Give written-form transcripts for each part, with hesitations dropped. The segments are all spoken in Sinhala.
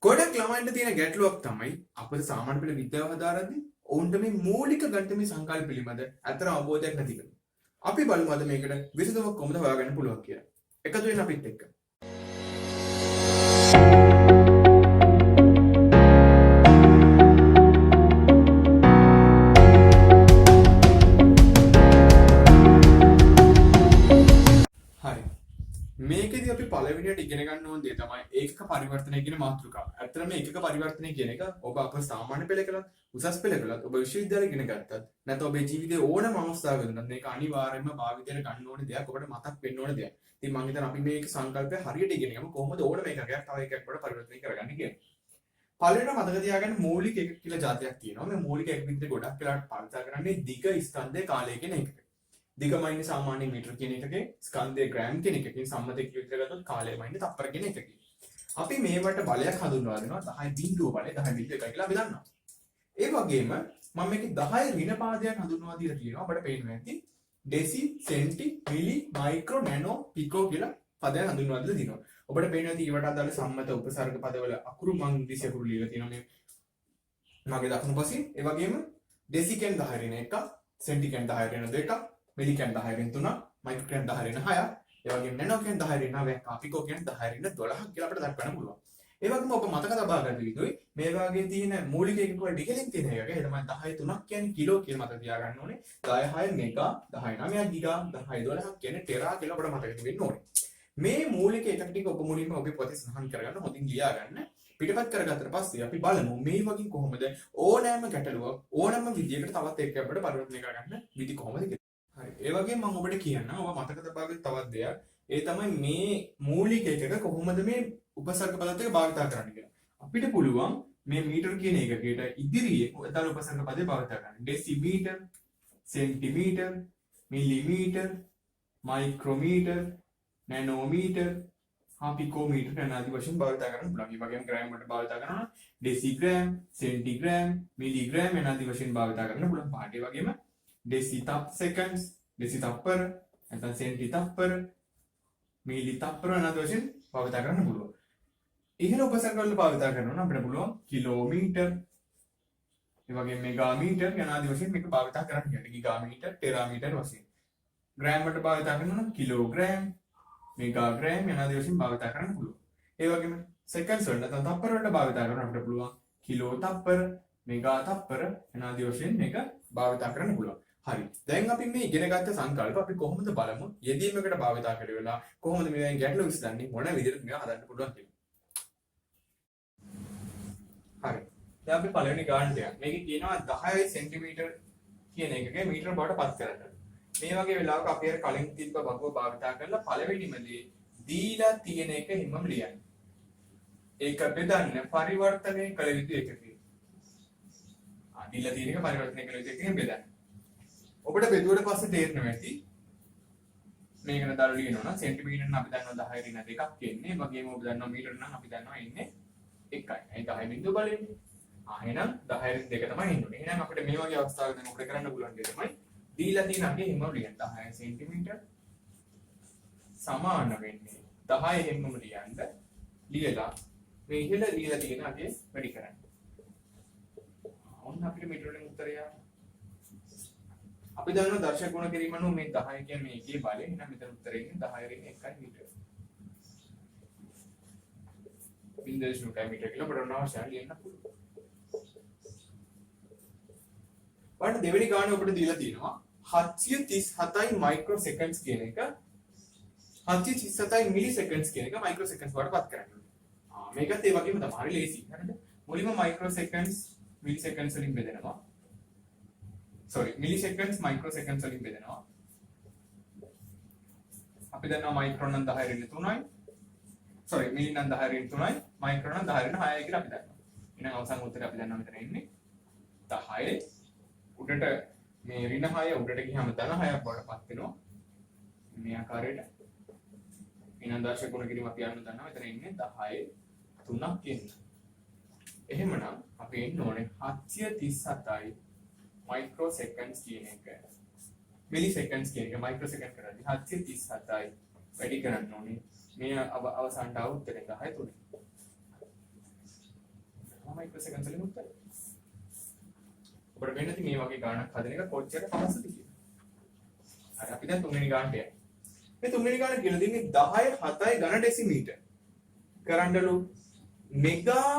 ගොඩක් ළමයින්ට තියෙන ගැටලුවක් තමයි අපේ සාමාන්‍ය පෙළ විද්‍යාව හදාරද්දී ඔවුන්ට මේ මූලික ගණිතමය සංකල්ප පිළිබඳ අතර අවබෝධයක් නැතිකම. අපි බලමු අද මේකට විසඳුමක් කොහොමද හොයාගන්න පුළුවන් කියලා. එකතු වෙන්න අපිත් එක්ක. හරි. මේකෙදි අපි පළවෙනියට ඉගෙන ගන්න ඕන දේ තමයි ඒකක පරිවර්තනය කියන මාතෘකාව. ඇත්තටම ඒකක පරිවර්තනය කියන එක ඔබ අප සාමාන්‍ය පෙළ කළත්, උසස් පෙළ කළත්, ඔබ විශ්වවිද්‍යාලේ ඉගෙන ගත්තත්, නැත්නම් ඔබේ ජීවිතයේ ඕනම අවස්ථාවකදී මේක අනිවාර්යයෙන්ම භාවිතයට ගන්න ඕන දෙයක්, ඔබට මතක් වෙන්න ඕන දෙයක්. ඉතින් මම හිතනවා අපි මේක සංකල්පය හරියට ඉගෙන ගමු කොහොමද ඕනම එකක් තව එකක් වලට පරිවර්තනය කරගන්නේ කියලා. පළවෙනිම මතක තියාගන්න මූලික එකක කියලා જાතියක් තියෙනවා. මේ මූලික එකක විදිහට ගොඩක් වෙලාවට පාවිච්චි කරන්නේ දිග ස්කන්ධය කාලය කියන එකක. දිගමයින්නේ සාමාන්‍ය මීටර කියන එකකේ, ස්කන්ධය ග්‍රෑම් කියන එකකින්, සම්මත කිලෝමීටර ගත්තොත් කාලයමයින්නේ තප්පර කියන එකකින්. අපි මේවට බලයක් හඳුන්වලා දෙනවා 10 බිංදුව බලය 10 බිංදුව 1 කියලා අපි දන්නවා. ඒ වගේම මම මේකේ 10 ඍණ පාදයක් හඳුන්වලා දීලා තියෙනවා. අපිට පේනවා ඇති ඩෙසි, සෙන්ටි, මිලි, මයික්‍රෝ, නැනෝ, පිකෝ කියලා පදයන් හඳුන්වලා දීලා තියෙනවා. ඔබට පේනවා ඇති ඊට අදාළ සම්මත උපසර්ග පදවල අකුරු මම ඉංග්‍රීසි අකුරු ලියලා තියෙනවා මේ මගේ දකුණු පසින්. ඒ වගේම ඩෙසි කියන්නේ 10 ඍණ 1ක්, සෙන්ටි කියන්නේ 10 ඍණ 2ක්, මිලි කියන්නේ 10 ඍණ 3ක්, මයික්‍රෝ කියන්නේ 10 ඍණ 6ක්, ඒ වගේම නැනෝ කියන්නේ 10 ඍණ 9ක්, පිකෝ කියන්නේ 10 ඍණ 12ක් කියලා අපිට දක්වන්න පුළුවන්. ඒ වගේම ඔබ මතක තබා ගන්න යුතුයි මේ වගේ තියෙන මූලික එකක වල ඉහළින් තියෙන එක. ඒ තමයි 10 3ක් කියන්නේ කිලෝ කියලා මතක තියාගන්න ඕනේ. 10 6 මෙගා, 10 9 ගිගා, 10 12ක් කියන්නේ ටෙරා කියලා අපිට මතක තිබෙන්න ඕනේ. මේ මූලික එකක් ටික ඔබ මුලින්ම ඔබේ පොතේ සඳහන් කරගන්න, හොඳින් ලියා ගන්න. පිටපත් කරගත්තට පස්සේ අපි බලමු මේ වගේ කොහොමද ඕනෑම ගැටලුවක් ඕනෑම විදියකට තවත් එකක් අපිට පරිවර්තනය කරගන්න විදි කොහොමද කියලා. හරි. ඒ වගේම මම ඔබට කියන්න ඔබ මතක තබා ගන්න තවත් දෙයක්. ඒ තමයි මේ මූලික එකක කොහොමද මේ උපසර්ග පද ටික භාවිත කරන්න කියලා. අපිට පුළුවන් මේ මීටර කියන එකකට ඉදිරියේ අදාළ උපසර්ග පදේ භාවිත කරන්න. ඩෙසිමීටර, සෙන්ටිමීටර, මිලිමීටර, මයික්‍රෝමීටර, නැනෝමීටර, පිකෝමීටර යන ආදී වශයෙන් භාවිත කරන්න පුළුවන්. ඒ වගේම ග්‍රෑම් වලට භාවිත කරනවා ඩෙසිග්‍රෑම්, සෙන්ටිග්‍රෑම්, මිලිග්‍රෑම් යන ආදී වශයෙන් භාවිත කරන්න පුළුවන්. පාඩේ වගේම ඩෙසි සෙකන්ඩ්ස්, ඩෙසි තප්පර, නැත්නම් සෙන්ටි තප්පර, මිලි තප්පර යන ආදී වශයෙන් භාවිත කරන්න පුළුවන්. ඉහළ උපසර්ග වල භාවිත කරනවා අපිට පුළුවන් කිලෝමීටර්, ඒ වගේම මෙගාමීටර් යන ආදී වශයෙන් මේක භාවිත කරන්න කියන්නේ ගිගාමීටර්, ටෙරාමීටර් වශයෙන්. ග්‍රෑම් වලට භාවිත කරනවා කිලෝග්‍රෑම්, මෙගාග්‍රෑම් යන ආදී වශයෙන් භාවිත කරන්න පුළුවන්. ඒ වගේම සෙකන්ඩ්ස් වල නැත්නම් තප්පර වලට භාවිත කරනවා අපිට පුළුවන් කිලෝ තප්පර, මෙගා තප්පර යන ආදී වශයෙන් මේක භාවිත කරන්න පුළුවන්. හරි. දැන් අපි මේ ඉගෙන ගත්ත සංකල්ප අපි කොහොමද බලමු යෙදීමකට භාවිත කරලා වෙලා කොහොමද මේවෙන් ගැටලු විසඳන්නේ මොන විදිහට මේවා හදන්න පුළුවන් කියලා. හරි. දැන් අපි පළවෙනි ගාන දෙයක්. මේකේ කියනවා 10 සෙන්ටිමීටර කියන එකගේ මීටර බවට පත් කරන්න. මේ වගේ වෙලාවක අපි අර කලින් තිබ්බ වගුව භාවිත කරලා පළවෙනිම දේ දීලා තියෙන එක හිමම ලියන්න. ඒක බෙදන්න පරිවර්තනය කළ යුතු එකකින්. දීලා තියෙන එක පරිවර්තනය කළ යුතු එකකින් බෙදන්න. ඔබට බෙදුවට පස්සේ තේරෙනවා ඇති මේකට දාලා ලියනවා නම් සෙන්ටිමීටර නම් අපි දන්නවා 10 ඍණ 2ක් කියන්නේ. ඒ වගේම ඔබ දන්නවා මීටර නම් අපි දන්නවා ඉන්නේ 1යි. ඒ 10 බිංදුව බලන්නේ. එහෙනම් 10 ඍණ 2 තමයි ඉන්නේ. එහෙනම් අපිට මේ වගේ අවස්ථාවක දැන් අපිට කරන්න පුළුවන් දේ තමයි දීලා තියෙන අගේ හිමම ලියන්න. 10 සෙන්ටිමීටර සමාන වෙන්නේ 10 හිමම ලියන්න. ලියලා මේ ඉහළ ලියලා තියෙන අගේ වැඩි කරන්න. ඔන්න අපිට මීටර වලින් උත්තරය අපි දන්නවා දර්ශක ගුණ කිරීම නම් මේ 10 කියන්නේ මේකේ බලය. එහෙනම් මෙතන උත්තරේ ඉන්නේ 10 රින් 1යි මීටර. 0.9 මීටර කියලා අපිට අවශ්‍ය ලියන්න පුළුවන්. බලන්න දෙවෙනි ගානේ ඔබට දීලා තියෙනවා 737යි මයික්‍රෝ සෙකන්ඩ්ස් කියන එක 737යි මිලි සෙකන්ඩ්ස් කියන එක මයික්‍රෝ සෙකන්ඩ්ස් වලට පත් කරන්න. මේකත් ඒ වගේම තමයි. හරි ලේසි. හරිද? මුලින්ම මයික්‍රෝ සෙකන්ඩ්ස් මිලි සෙකන්ඩ්ස් වලින් බෙදෙනවා. මිලිසෙකන්ඩ්ස් මයික්‍රෝ සෙකන්ඩ්ස් වලින් බෙදෙනවා. අපි දන්නවා මයික්‍රෝ නම් 10 රින් 3යි. මිලි නම් 10 රින් 3යි. මයික්‍රෝ නම් 10 රින් 6යි කියලා අපි දන්නවා. එහෙනම් අවසන් උත්තරේ අපි දන්නවා මෙතන ඉන්නේ 10. උඩට මේ රින් 6 උඩට ගියාම ධන 6ක් බවට පත් වෙනවා. මේ ආකාරයට. එහෙනම් දර්ශක ගුණ කිරීම අපි යන්න දන්නවා. මෙතන ඉන්නේ 10 3ක් ඉන්න. එහෙමනම් අපි එන්න ඕනේ 737යි micro seconds කියන එක milliseconds කියන එක micro second කරද්දී 737යි වැඩි කරන්න ඕනේ මේ අවසානට උත්තරේ 10 3. microseconds වලින් උත්තරේ. ඔබට වෙන්නේ නැති මේ වගේ ගාණක් හදන එක කොච්චර පහසුද කියලා. හරි අපි දැන් තුන්වෙනි ගාණට යයි. මේ තුන්වෙනි ගාණ කියලා දෙන්නේ 10 7 ඝන ඩෙසිමීටර්. කරන්නලු මෙගා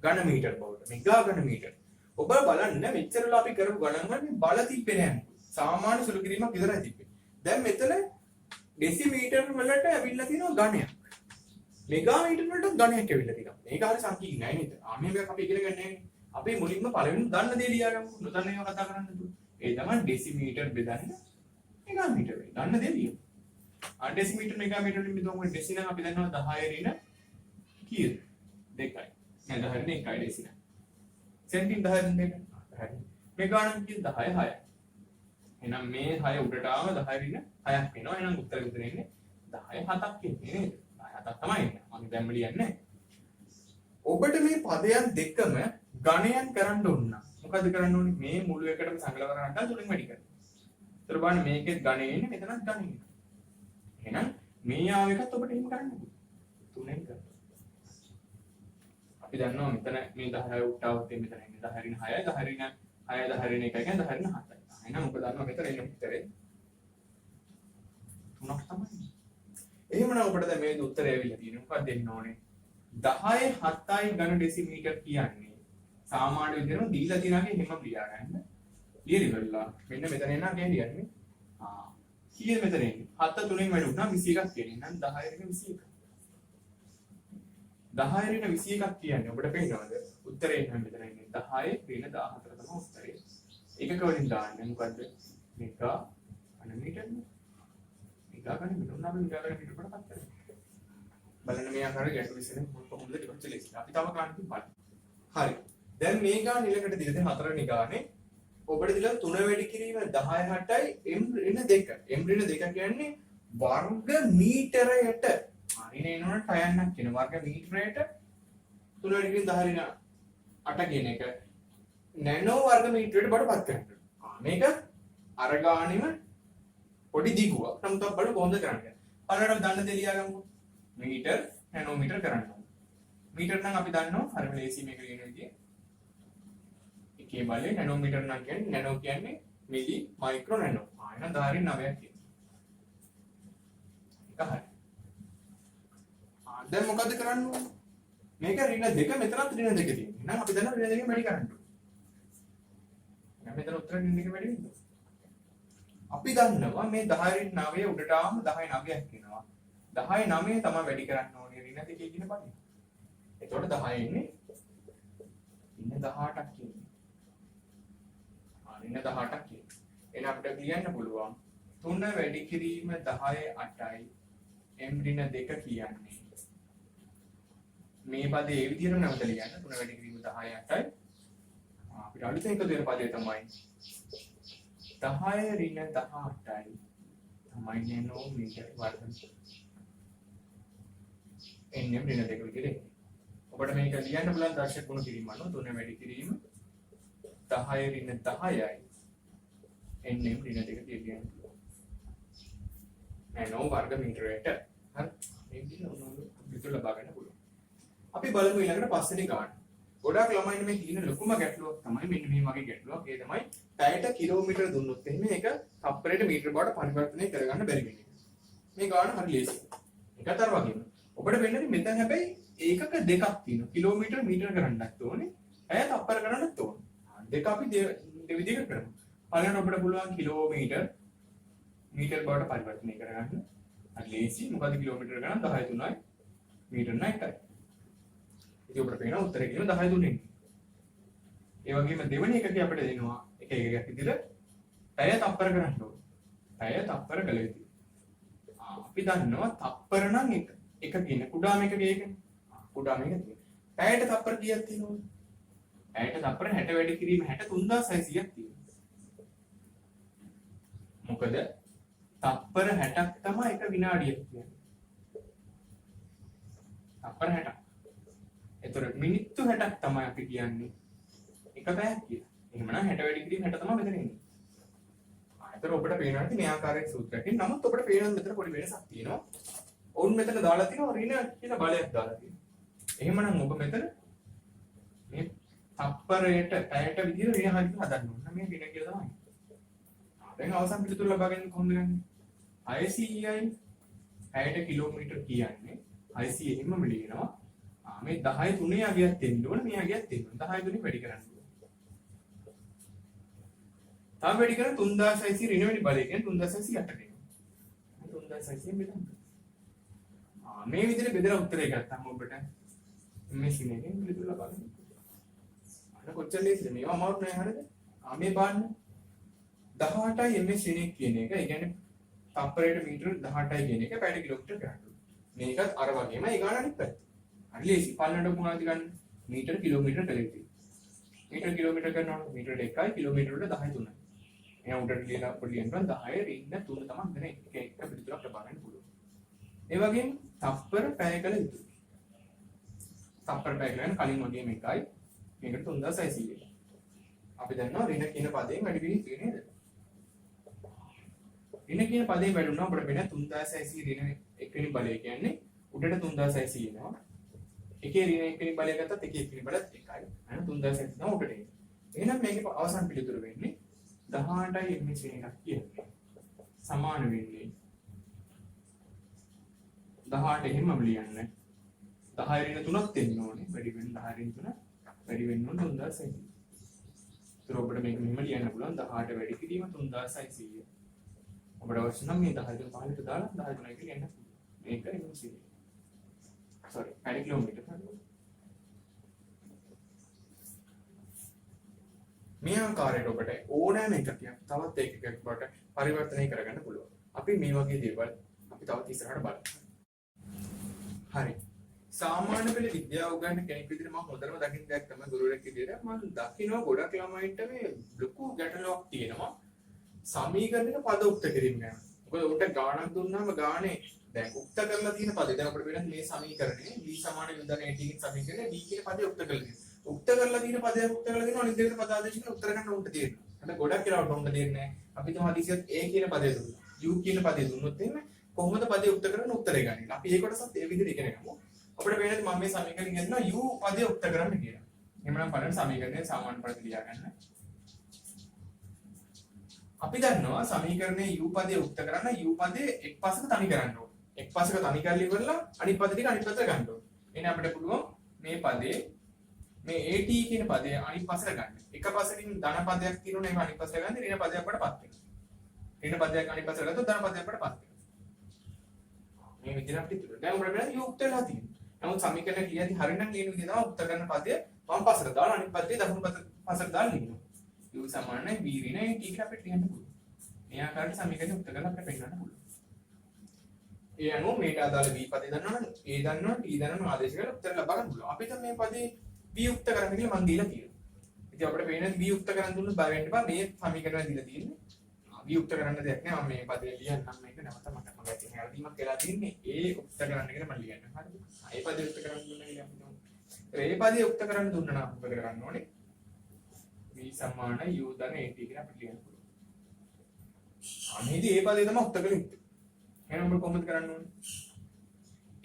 ඝන මීටර් බවට. මෙගා ඝන මීටර්. ඔබ බලන්න මෙච්චරලා අපි කරපු ගණන් වල මේ බල තිබ්බේ නැහැ. සාමාන්‍ය සුළු කිරීමක් විතරයි තිබ්බේ. දැන් මෙතන ඩෙසිමීටර් වලට ඇවිල්ලා තියෙනවා ඝනයක්. මෙගා මීටර් වලට ඝනයක් ඇවිල්ලා තියෙනවා. මේක හරිය සංකීර්ණයි නේද? මේක අපි ඉගෙන ගන්න නැහැ. අපි මුලින්ම පළවෙනි දන්න දේ ලියාගමු. නොදන්න ඒවා කතා කරන්න දුන්න. ඒ තමයි ඩෙසිමීටර් බෙදන්න මෙගා මීටර් වෙයි. දන්න දේ ලියමු. ඩෙසිමීටර් මෙගා මීටර් වලින් බෙදුවම ඩෙසි නම් අපි දන්නවා 10 ඍණ කීයද? 2යි. නෑ 10 ඍණ 1යි ඩෙසි නම්. සෙන්ටිම 10 ඍණ 2යි. හරි. මෙගා නම් කීයද 10 6යි. එහෙනම් මේ 6 උඩට ආව 10 ඍණ 6ක් වෙනවා. එහෙනම් උත්තර විතර එන්නේ 10 7ක් කියන්නේ නේද? 10 7ක් තමයි එන්නේ. මම දැම්ම ලියන්නේ. ඔබට මේ පදයන් දෙකම ගණයන් කරන්න ඕන. මොකද කරන්න ඕනේ? මේ මුළු එකටම සංකලන කරන්න තුලින් වැඩි කරන්න. ඒතර බලන්න මේකෙත් ගණය එන්නේ මෙතනත් ගණය එන්නේ. එහෙනම් මේ ආව එකත් ඔබට එහෙම කරන්න ඕනේ. තුනෙන් කරන්න. අපි දන්නවා මෙතන මේ 10 උට්ට આવුත් මෙතන එන්නේ 10 ඍණ 6යි 10 ඍණ 6 10 ඍණ 1 කියන්නේ 10 ඍණ 7යි. එහෙනම් මොකද දන්නවා මෙතන එන්නේ උත්තරේ 3ක් තමයි. එහෙමනම් ඔබට දැන් මේ උත්තරය ඇවිල්ලා තියෙනවා. මොකක්ද දෙන්න ඕනේ? 10 7යි ඝන ඩෙසිමීටර් කියන්නේ සාමාන්‍ය විදිහට දීලා තියනාගේ හැම ලියා ගන්න. ලියලිවලා මෙන්න මෙතන එනවා කියන්නේ. කීයද මෙතන එන්නේ? 7 3න් වැඩි වුණා 21ක් කියන්නේ. එහෙනම් 10 ඍණ 21. 10 ඍණ 21ක් කියන්නේ ඔබට පේනවද? උත්තරේ එන්නේ මෙතන එන්නේ 10 ඍණ 14 තමයි උත්තරේ. එකක වලින් දාන්නේ මොකද්ද? මෙගා ඝන මීටර්. මෙගා ඝන මීටර් නම් මෙගා ඝන මීටර කොට පත් කරනවා. බලන්න මේ ආකාරයට ගැටළු විසඳන කොහොමද ටිකක් ලේසි. අපි තව ගානකින් බලමු. හරි. දැන් මේ ගාන ඊළඟට දීලා තියෙන හතරවෙනි ගානේ ඔබට දීලා 3 වැඩි කිරීම 10 8යි m ඍණ 2. m ඍණ 2 කියන්නේ වර්ග මීටරයට. හරිනේ එනවනේ ටයන්නක් කියන වර්ග මීටරයට 3 වැඩි කිරීම 10 ඍණ 8 කියන එක නැනෝ වර්ග මීටරයට බඩපත් කරනවා. මේක අර ගානෙම පොඩි දිගුවක්. නමුත් අපි බලමු කොහොමද කරන්නේ. පළවෙනිට දන්න දේ ලියාගමු. මීටර් නැනෝමීටර් කරන්න ඕනේ. මීටර් නම් අපි දන්නවා හරිම ලේසි මේක ලියන විදිය. එකේ බලේ නැනෝමීටර් නම් කියන්නේ නැනෝ කියන්නේ මිලි මයික්‍රෝ නැනෝ. එහෙනම් 10 න් 9ක් කියනවා. ඒක හරි. දැන් මොකද කරන්න ඕනේ? මේක ඍණ 2 මෙතනත් ඍණ 2 තියෙනවා. එහෙනම් අපි දන්නවා ඍණ 2 වැඩි කරන්න ඕනේ. එහෙනම් මෙතන උත්තර ඍණ 2 වැඩි වෙනවා. අපි දන්නවා මේ 10 න් 9 උඩට ආවම 10 9ක් වෙනවා. 10 9 තමයි වැඩි කරන්න ඕනේ ඍණ 2 කියන පදේ. එතකොට 10 ඉන්නේ 18ක් කියන්නේ. ඍණ 18ක් කියන්නේ. එහෙනම් අපිට කියන්න පුළුවන් 3 වැඩි කිරීම 10 8යි m ඍණ 2 කියන්නේ. මේ පදේ ඒ විදිහටම නැවත ලියන්න 3 වැඩි කිරීම 10 8යි. අපිට අලුතෙන් එකතු වෙන පදේ තමයි 10 ඍණ 18යි තමයි නැනෝමීටර් වර්ග. එන්නේ ඍණ 2 විදිහට. ඔබට මේක ලියන්න පුළුවන් දර්ශක ගුණ කිරීම අනුව 3 වැඩි කිරීම 10 ඍණ 10යි එන්නේ ඍණ 2 කියන්න පුළුවන්. නැනෝ වර්ග මීටරයට. හරි. මේ විදිහට උනොත් ලබා ගන්න පුළුවන්. අපි බලමු ඊළඟට පස්වෙනි ගාන. ගොඩාක් ළමයින් මේ තියෙන ලොකුම ගැටලුවක් තමයි මෙන්න මේ වගේ ගැටලුවක්. ඒ තමයි පැයට කිලෝමීටර දුන්නොත් එහෙම ඒක තප්පරයට මීටර බවට පරිවර්තනය කරගන්න බැරි වෙන එක. මේ ගාන හරි ලේසි. එකතර වගේම. ඔබට වෙන්නේ මෙතන හැබැයි ඒකක දෙකක් තියෙනවා. කිලෝමීටර මීටර කරන්නත් ඕනේ. පැය තප්පර කරන්නත් ඕනේ. දෙක අපි දෙවිදිහකට කරමු. පළවෙනි ඔබට පුළුවන් කිලෝමීටර මීටර බවට පරිවර්තනය කරගන්න. හරි ලේසි. මොකද කිලෝමීටර ගණන් 10 3යි මීටර 9යි. ඉතින් ඔබට පේනවා උත්තරේ කියන 10 3යි. ඒ වගේම දෙවෙනි එකදී අපිට දෙනවා එක එකක් විදිහට පැය තප්පර කරන්න ඕනේ. පැය තප්පර කළ යුතුයි. අපි දන්නවා තප්පර නම් එක කියන කුඩාම එක ගේකනේ. කුඩාම එක තියෙනවා. පැයට තප්පර කීයක් තියෙනවද? පැයට තප්පර 60 වැඩි කිරීම 63600ක් තියෙනවා. මොකද තප්පර 60ක් තමයි එක විනාඩියක් කියන්නේ. තප්පර 60ක්. එතකොට මිනිත්තු 60ක් තමයි අපි කියන්නේ එක පැයක් කියලා. එහෙමනම් 60 වැඩි කිරීම 60 තමයි මෙතන එන්නේ. එතකොට ඔබට පේනවා ඉතින් මේ ආකාරයේ සූත්‍රයකින් නමුත් ඔබට පේනවා මෙතන පොඩි වෙනසක් තියෙනවා. ඔවුන් මෙතන දාලා තියෙනවා ඍණ කියලා බලයක් දාලා තියෙනවා. එහෙමනම් ඔබ මෙතන තප්පරයට පැයට විදිහට ඍණ හරියට හදන්න ඕන. මේ ඍණ කියලා තමයි. දැන් අවසන් පිළිතුර ලබා ගන්න කොහොමද ගන්නේ? 600යි පැයට කිලෝමීටර් කියන්නේ 600 එහෙමම ලියනවා. මේ 10 3 අගයක් දෙන්න ඕන. මේ අගයක් දෙන්න ඕන. 10 3 වැඩි කරන්න ඕන. තාම වැඩි කරන 3600 ඍණ වෙනි බලය කියන්නේ 3608 දෙනවා. 3600 බෙදන්න. මේ විදිහට බෙදලා උත්තරය ගත්තාම ඔබට මේ සිනේකින් පිළිතුර ලබා ගන්න. අර කොච්චර ලේසිද මේවා අමාරු නෑ හරියද? මේ බලන්න 18යි ms සිනේ කියන එක. ඒ කියන්නේ තප්පරයට මීටර 18යි කියන එක පැයට කිලෝමීටර් ගන්න. මේකත් අර වගේම ඒ ගන්න අනිත් පැත්ත. හරි ලේසි. පල්ලනට මොනවද ගන්න? මීටර කිලෝමීටර කලෙටි. මීටර කිලෝමීටර කරනවා මීටර 1යි කිලෝමීටර වලට 10 3යි. එයා උඩට ලියලා අපිට ලියන්න 10 රින්න 3 තමයි ගන්න එක පිළිතුරක් ලබා ගන්න පුළුවන්. ඒ වගේම තප්පර පැය කළ යුතුයි. තප්පර පැය කියන්නේ කලින් වගේම එකයි. මේකට 3600. අපි දන්නවා ඍණ කියන පදයෙන් වැඩි වෙන්නේ නේද? ඍණ කියන පදයෙන් වැඩි වුණා අපිට වෙන 3600 ඍණ එකවෙනි බලය කියන්නේ උඩට 3600 එනවා. එකේ ඍණ එකවෙනි බලය ගත්තත් එකේ එකවෙනි බලයත් එකයි. අන්න 3600 තමයි උඩට එන්නේ. එහෙනම් මේකේ අවසන් පිළිතුර වෙන්නේ 18යි ms එකක් කියන්නේ. සමාන වෙන්නේ 18 එහෙමම ලියන්න. 10 ඍණ 3ක් දෙන්න ඕනේ. වැඩි වෙන 10 ඍණ 3 වැඩි වෙන්න ඕන 3600. ඒතර ඔබට මේක මෙහෙම ලියන්න පුළුවන් 18 වැඩි කිරීම 3600. ඔබට අවශ්‍ය නම් මේ 10 3 පහලට දාලා 10 3 කියලා ලියන්න පුළුවන්. මේක ms. sorry පැය කිලෝමීටර. මේ ආකාරයට ඔබට ඕනෑම එකක් තවත් ඒකකයක් බවට පරිවර්තනය කරගන්න පුළුවන්. අපි මේ වගේ දේවල් අපි තවත් ඉස්සරහට බලමු. හරි. සාමාන්‍ය පෙළ විද්‍යාව උගන්වන කෙනෙක් විදිහට මම හොඳටම දකින්න දෙයක් තමයි ගුරුවරයෙක් විදිහට මම දකිනවා ගොඩක් ළමයින්ට මේ ලොකු ගැටලුවක් තියෙනවා සමීකරණයක පද උක්ත කිරීම ගැන. මොකද උන්ට ගාණක් දුන්නාම ගානේ දැන් උක්ත කරලා තියෙන පදේ දැන් අපිට වෙන මේ සමීකරණේ v සමාන වින්දන 18 කියන සමීකරණේ v කියන පදේ උක්ත කරලා තියෙනවා. උක්ත කරලා තියෙන පදේ උක්ත කරලා තියෙනවා අනිත් දෙකට පද ආදේශ කරලා උත්තර ගන්න උන්ට තියෙනවා. අන්න ගොඩක් කියලා උන්ට දෙන්නේ නැහැ. අපි තමයි හදිසියෙත් a කියන පදේ දුන්නා. u කියන පදේ දුන්නොත් එහෙම කොහොමද පදේ උක්ත කරන උත්තරේ ගන්නේ? අපි ඒ කොටසත් ඒ විදිහට ඉගෙන ගමු. අපිට වෙන්නේ මම මේ සමීකරණය ගන්නවා u පදේ උක්ත කරන්න කියලා. එහෙනම් බලන්න සමීකරණයේ සාමාන්‍ය පද ලියා ගන්න. අපි දන්නවා සමීකරණයේ u පදේ උක්ත කරන්න u පදේ එක් පසක තනි කරන්න ඕනේ. එක් පසක තනි කරලා ඉවරලා අනිත් පද ටික අනිත් පැත්තට ගන්න ඕනේ. එහෙනම් අපිට පුළුවන් මේ පදේ මේ at කියන පදේ අනිත් පසට ගන්න. එක පසකින් ධන පදයක් තියෙනුනේ මේ අනිත් පසට ගන්න ඍණ පදයක් වඩපත් වෙනවා. ඍණ පදයක් අනිත් පසට ගත්තොත් ධන පදයක් වඩපත් වෙනවා. මේ විදිහට අපිට ඉතුරු. දැන් උඹට වෙන u උක්ත වෙලා තියෙනවා. නමුත් සමීකරණ කියද්දි හරියනම් ලියන විදිහ තමයි උත්තර ගන්න පදය වම් පසට දාලා අනිත් පදේ දකුණු පසට දාලා ලියනවා. u සමානයි v ඍණ a t කියලා අපිට ලියන්න පුළුවන්. මේ ආකාරයට සමීකරණ උත්තර කරලා අපිට පෙන්නන්න පුළුවන්. ඒ අනුව මේට අදාළ v පදේ දන්නවනම් a දන්නවනම් t දන්නවනම් ආදේශ කරලා උත්තර ලබා ගන්න පුළුවන්. අපිට මේ පදේ v උක්ත කරන්න කියලා මම දීලා තියෙනවා. ඉතින් අපිට පේන්නේ v උක්ත කරන්න දුන්නොත් බය වෙන්න එපා. මේ සමීකරණ දීලා තියෙන්නේ. v උක්ත කරන්න දෙයක් නෑ. මම මේ පදේ ලියන්නම් මේක නැවත මට මගේ හැරදීමක් වෙලා තින්නේ a උක්ත කරන්න කියලා මම ලියන්න. හරිද? ඒ පදේ උක්ත කරන්න දුන්නා කියලා අපි හිතමු. ඒ පදේ උක්ත කරන්න දුන්නා නම් මොකද කරන්න ඕනේ? v සමාන u ධන at කියලා අපිට ලියන්න පුළුවන්. මේදී ඒ පදේ තමයි උක්ත කළ යුත්තේ. එහෙනම් ඔබ කොහොමද කරන්න ඕනේ?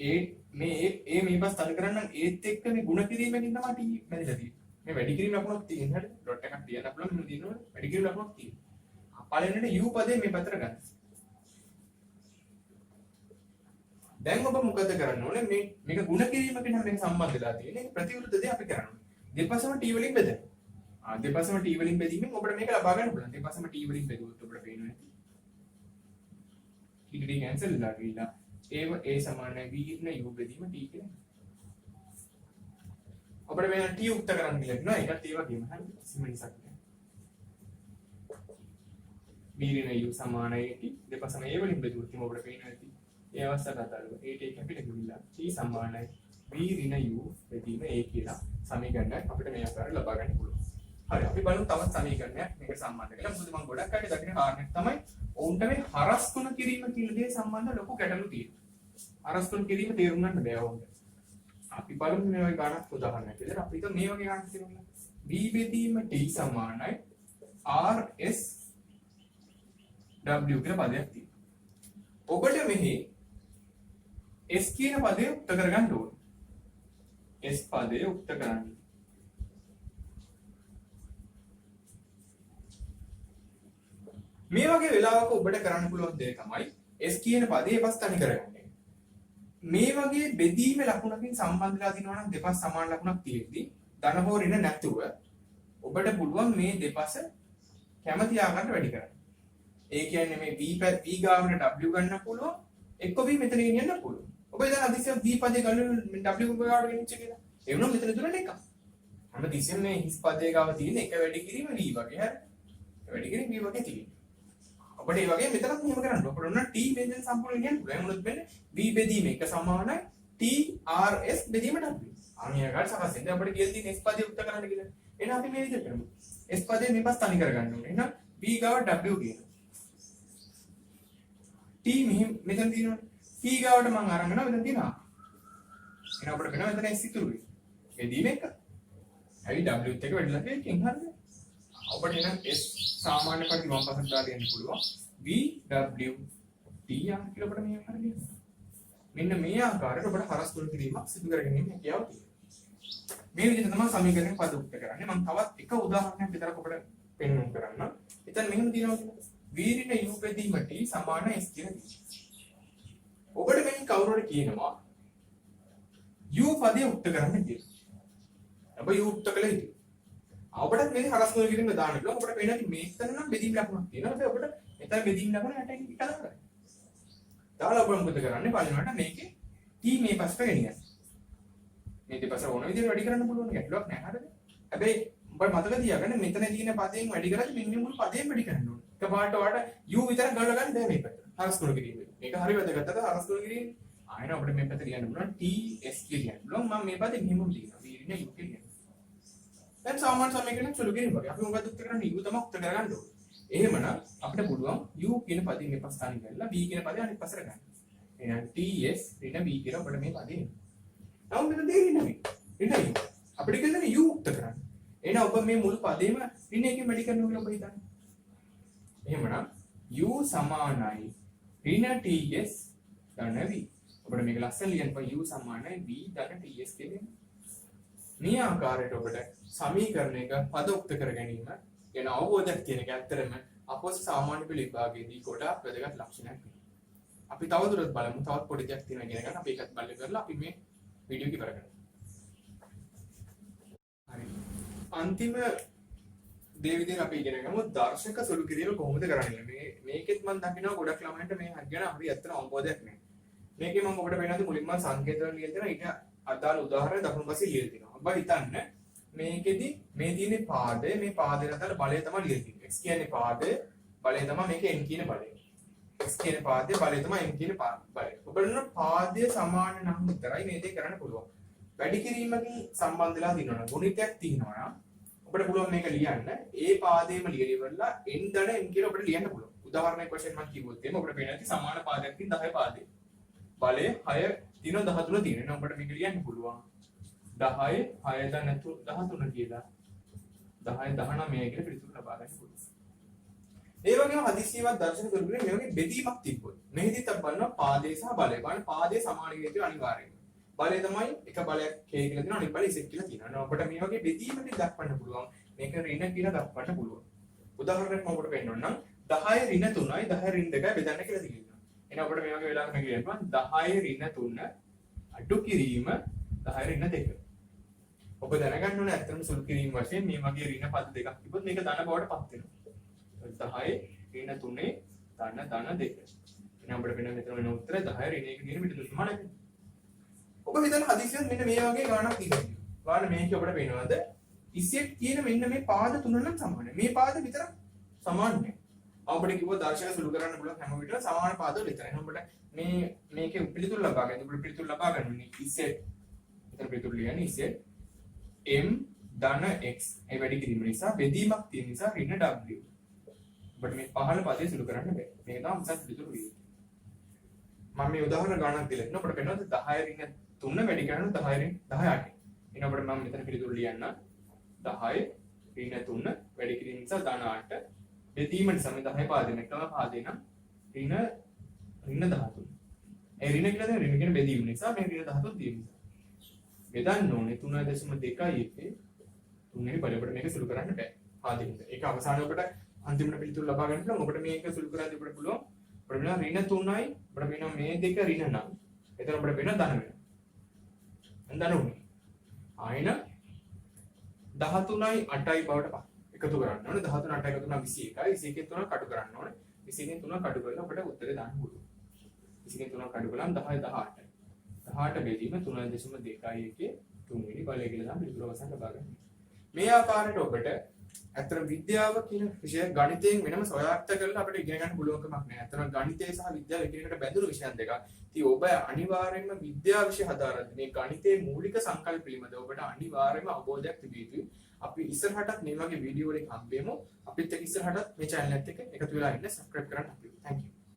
මේ පස් තනි කරන්න ඒත් එක්ක මේ ಗುಣ කිරීමකින් තමයි t බැඳලා තියෙන්නේ. මේ වැඩි කිරීම ලකුණක් තියෙන හරිද? ඩොට් එකක් තියන්න පුළුවන් මෙන්න දිනවල වැඩි කිරීම ලකුණක් තියෙනවා. පළවෙනිට u පදේ මේ පැත්තට ගන්න. දැන් ඔබ මොකද කරන්න ඕනේ? මේක ಗುಣ කිරීමකින් නම් මේක සම්බන්ධ වෙලා තියෙන්නේ. ප්‍රතිවිරුද්ධ දේ අපි කරන්නේ. දෙපසම t වලින් බෙදන්න. දෙපසම t වලින් බෙදීමෙන් ඔබට මේක ලබා ගන්න පුළුවන්. දෙපසම t වලින් බෙදුවොත් ඔබට පේනවා ඇති. t කැන්සල් වෙලා ගිහිල්ලා ඒව a සමානයි v ඍණ u බෙදීම t කියලා. අපිට වෙන t උක්ත කරන්න කියලා කියනවා. ඒකත් ඒ වගේම හරිද? සිමනිසක් නෑ. v ඍණ u සමානයි t දෙපසම a වලින් බෙදුවොත් එහෙනම් ඔබට පේනවා ඇති. ඒ අවස්ථාවට අදාළව ඒට එක අපිට ගිහිල්ලා t සමානයි v ඍණ u බෙදීම a කියලා සමීකරණයක් අපිට මේ ආකාරයට ලබා ගන්න පුළුවන්. හරි අපි බලමු තවත් සමීකරණයක් මේකට සම්බන්ධ කරලා. මොකද මම ගොඩක් අය දකින කාරණයක් තමයි ඔවුන්ට මේ හරස් තුන කිරීම කියන දේ සම්බන්ධ ලොකු ගැටලු තියෙනවා. හරස් තුන කිරීම තේරුම් ගන්න බෑ ඔවුන්ට. අපි බලමු මේ වගේ ගණක් උදාහරණයක් විදිහට අපි හිතමු මේ වගේ ගණක් කියනවා. v බෙදීම t සමානයි rs w කියලා පදයක් තියෙනවා. ඔබට මෙහි s කියන පදේ උක්ත කරගන්න ඕනේ. s පදේ උක්ත කරන්න. මේ වගේ වෙලාවක ඔබට කරන්න පුළුවන් දේ තමයි s කියන පදේ පස් තනි කරගන්න එක. මේ වගේ බෙදීම ලකුණකින් සම්බන්ධලා දිනවා නම් දෙපස් සමාන ලකුණක් තියෙද්දි ධන හෝ ඍණ නැතුව ඔබට පුළුවන් මේ දෙපස කැමති ආකාරයට වැඩි කරන්න. ඒ කියන්නේ මේ v ගාවට w ගන්න පුළුවන් එක්ක v මෙතන ගෙනියන්න පුළුවන්. ඔබ දැන් අදිසිය v පදේ ගන්න w ගාවට ගෙනිච්ච කියලා. ඒ වුණා මෙතන දුරට එකක්. හැම තිස්සෙම මේ හිස් පදේ ගාව තියෙන එක වැඩි කිරීම v වගේ හරි. වැඩි කිරීම v වගේ තියෙනවා. ඔබට ඒ වගේ මෙතනත් මෙහෙම කරන්න. ඔබට උන t බෙදෙන සම්පූර්ණ ගෙනියන්න පුළුවන්. මොනවද වෙන්නේ? v බෙදීම එක සමානයි t rs බෙදීම w. අනිවාර්යයෙන් සකස් වෙන්නේ අපිට කියලා තියෙන s පදේ උත්තර කරන්න කියලා. එහෙනම් අපි මේ විදිහට කරමු. s පදේ මේ පස් තනි කරගන්න ඕනේ. එහෙනම් v ගාව w කියනවා. t මෙතන තියෙනවනේ. p ගාවට මම අරන් යනවා මෙතන තියෙනවා. එහෙනම් අපිට වෙනවා මෙතන s ඉතුරු වෙයි. බෙදීම එක. ඇයි w එක වැඩිලා තියෙන්නේ හරිද? ඔබට එහෙනම් s සාමාන්‍ය පරිදි වම් පසට දාලා දෙන්න පුළුවන්. v w t කියලා ඔබට මේ හරියට. මෙන්න මේ ආකාරයට ඔබට හරස් තුන කිරීමක් සිදු කරගෙන ඉන්න හැකියාව තියෙනවා. මේ විදිහට තමයි සමීකරණය පද උක්ත කරන්නේ. මම තවත් එක උදාහරණයක් විතරක් ඔබට පෙන්වන්න කරන්න. එතන මෙහෙම තියෙනවා කියලා. v ඍණ u බෙදීම t සමාන s කියලා තියෙනවා. ඔබට මේ කවුරුහරි කියනවා u පදේ උක්ත කරන්න කියලා. ඔබ u උක්ත කළ යුතුයි. ඔබට මේ හරස් තුන කිරීම දාන්න පුළුවන්. ඔබට පේනවා මේකතන නම් බෙදීම් ලකුණක් තියෙනවා. ඒක ඔබට මෙතන බෙදීම් ලකුණ 8 එක කරලා කරයි. දාලා ඔබ මොකද කරන්නේ? බලනකොට මේකේ t මේ පස්සට ගෙනියන්න. මේ දෙපස ඕන විදිහට වැඩි කරන්න පුළුවන් ගැටලුවක් නැහැ හරිද? හැබැයි ඔබ මතක තියාගන්න මෙතන තියෙන පදයෙන් වැඩි කරද්දි මෙන්න මුළු පදයෙන් වැඩි කරන්න ඕනේ. එකපාරට ඔයාලට u විතර ගලව ගන්න බෑ මේකට. හරස් තුන කිරීම. මේක හරි වැදගත්. හරස් තුන කිරීම. ආයෙත් අපිට මේ පැත්ත ලියන්න පුළුවන් t s කියලා. බලමු මම මේ පදේ මෙහෙම ලියනවා. v ඍණ u කියලා. දැන් සාමාන්‍ය සමීකරණ සුළු කිරීම වගේ. අපි මොකද උත්තර කරන්නේ? u තමයි උත්තර කරගන්න ඕනේ. එහෙමනම් අපිට පුළුවන් u කියන පදේ මේ පස් තනි කරලා v කියන පදේ අනිත් පස්සට ගන්න. එහෙනම් t s ඍණ v කියලා අපිට මේ පදේ එනවා. නමුත් මෙතන දෙන්නේ නැහැ. ඍණ u. අපිට කියන්නේ u උක්ත කරන්න. එහෙනම් ඔබ මේ මුළු පදේම ඍණ එකෙන් වැඩි කරනවා කියලා ඔබ හිතන්නේ. එහෙමනම් u සමානයි ඍණ ts ධන v. ඔබට මේක ලස්සන ලියන්න පුළුවන් u සමානයි v ධන ts කියන්නේ. මේ ආකාරයට ඔබට සමීකරණයක පද උක්ත කර ගැනීම ගැන අවබෝධයක් තියෙන එක ඇත්තටම අපොස් සාමාන්‍ය පෙළ විභාගයේදී ගොඩාක් වැදගත් ලක්ෂණයක් වෙනවා. අපි තවදුරටත් බලමු. තවත් පොඩි දෙයක් තියෙනවා ඉගෙන ගන්න. අපි ඒකත් බලලා කරලා අපි මේ වීඩියෝ එක ඉවර කරමු. හරි. අන්තිම දේ විදිහට අපි ඉගෙන ගමු දර්ශක සුළු කිරීම කොහොමද කරන්නේ. මේකෙත් මම දකිනවා ගොඩක් ළමයින්ට මේ හරියට හරි ඇත්තට අවබෝධයක් නැහැ. මේකේ මම ඔබට පෙන්නන්නේ මුලින්ම සංකේත වලින් ලියලා දෙනවා. ඊට අදාළ උදාහරණ දකුණු පස්සේ ලියලා දෙනවා. ඔබ හිතන්න මේකෙදි මේ තියෙන පාදය මේ පාදයට අදාළ බලය තමයි ලියලා තියෙන්නේ. x කියන්නේ පාදය බලය තමයි මේකේ n කියන බලය. x කියන පාදය බලය තමයි n කියන බලය. ඔබට පාදය සමාන නම් විතරයි මේ දේ කරන්න පුළුවන්. වැඩි කිරීමකින් සම්බන්ධලා දිනනවා. ගුණිතයක් තියෙනවා නම් ඔබට පුළුවන් මේක ලියන්න. ඒ පාදයේම ලියලා ඉවරලා n ධන n කියලා ඔබට ලියන්න පුළුවන්. උදාහරණයක් වශයෙන් මම කිව්වොත් එimhe ඔබට පේන ඇති සමාන පාදයක් තියෙන 10 පාදේ. බලය 6 දින 13 තියෙන. එහෙනම් ඔබට මේක ලියන්න පුළුවන්. 10 6 ධන 13 කියලා 10 19 කියලා පිළිතුරු ලබා ගන්න පුළුවන්. ඒ වගේම හදිස්සියවත් දර්ශන කරුනේ මේ වගේ බෙදීමක් තිබ්බොත් මෙහිදීත් අපි බලනවා පාදේ සහ බලය. බලන්න පාදේ සමාන විදිහට අනිවාර්යයෙන්ම. බලය තමයි එක බලයක් k කියලා දෙනවා අනිත් බලය z කියලා තියෙනවා. අපිට මේ වගේ බෙදීමකින් දක්වන්න පුළුවන්. මේක ඍණ කියලා දක්වන්න පුළුවන්. උදාහරණයක් මම ඔබට පෙන්නන්නම්. 10 ඍණ 3යි 10 ඍණ 2යි බෙදන්න කියලා තියෙනවා. එහෙනම් අපිට මේ වගේ වෙලාවක මේක කියන්න 10 ඍණ 3 අඩු කිරීම 10 ඍණ 2. ඔබ දැනගන්න ඕනේ ඇත්තටම සුළු කිරීම වශයෙන් මේ වගේ ඍණ පද දෙකක් තිබ්බොත් මේක ධන බවට පත් වෙනවා. 10 ඍණ 3 ධන 2. එහෙනම් අපිට වෙන මෙතන වෙන උත්තරය 10 ඍණ 1 කියන පිටු සමානයි. ඔබ හිතන්න හදිසියෙන් මෙන්න මේ වගේ ගාණක් දීලා තියෙනවා. ගාණ මේකේ ඔබට පේනවද? ඉසෙට් කියන මෙන්න මේ පාද තුන නම් සමානයි. මේ පාද විතර සමාන නැහැ. අපිට කිව්ව දර්ශක සුළු කරන්න පුළුවන් හැම විටම සමාන පාද වල විතරයි. එහෙනම් ඔබට මේකේ පිළිතුරු ලබා ගන්න. ඔබට පිළිතුරු ලබා ගන්න ඕනේ ඉසෙට්. මෙතන පිළිතුරු ලියන්නේ ඉසෙට් m ධන x. ඒ වැඩි කිරීම නිසා බෙදීමක් තියෙන නිසා ඍණ w. ඔබට මේ පහළ පදේ සුළු කරන්න බෑ. මේක තමයි උසස් පිළිතුරු විදිය. මම මේ උදාහරණ ගණනක් දෙලා ඉන්නවා. ඔබට පේනවද 10 ඍණ 3 වැඩි කරන 10 ඍණ 18. එහෙනම් ඔබට මම මෙතන පිළිතුරු ලියන්න 10 ඍණ 3 වැඩි කිරීම නිසා ධන 8 බෙදීම නිසා මේ 10 පාදෙන එකම පාදේ නම් ඍණ 13. ඒ ඍණ කියලා දෙන ඍණ කියන බෙදීම නිසා මේ ඍණ 13 තියෙනවා. බෙදන්න ඕනේ 3.2 3 වෙනි බලයට මේක සුළු කරන්න බෑ. පාදෙන්න. ඒක අවසානයේ ඔබට අන්තිමට පිළිතුරු ලබා ගන්න පුළුවන්. ඔබට මේක සුළු කරලා දෙන්න පුළුවන්. ඔබට වෙනවා ඍණ 3යි. ඔබට වෙනවා මේ දෙක ඍණ 9. එතන ඔබට වෙනවා ධන වෙනවා. ධන උනේ. ආයෙන 13යි 8යි බවට එකතු කරන්න ඕනේ. 13 8 එකතු කරනවා 21යි. 21 3 කඩු කරන්න ඕනේ. 21 3 කඩු කරලා අපිට උත්තරේ දාන්න පුළුවන්. 21 3 කඩු කළාම 10 18යි. 18 බෙදීම 3.2යි තුන්වෙනි බලය කියලා තමයි පිළිතුර වසන් ලබා ගන්න. මේ ආකාරයට ඔබට අතර විද්‍යාව කියන විෂය ගණිතයෙන් වෙනම සොයාර්ථ කරලා අපිට ඉගෙන ගන්න පුළුවන්කමක් නැහැ. අතන ගණිතය සහ විද්‍යාව එකිනෙකට බැඳුණු විෂයන් දෙකක්. ඉතින් ඔබ අනිවාර්යයෙන්ම විද්‍යාව විෂය හදාරද්දී මේ ගණිතයේ මූලික සංකල්ප පිළිබඳව ඔබට අනිවාර්යයෙන්ම අවබෝධයක් තිබිය යුතුයි. අපි ඉස්සරහටත් මේ වගේ වීඩියෝ වලින් හම්බෙමු. අපිත් එක්ක ඉස්සරහටත් මේ channel එකත් එක්ක එකතු වෙලා ඉන්න subscribe කරන්න අපි. Thank you.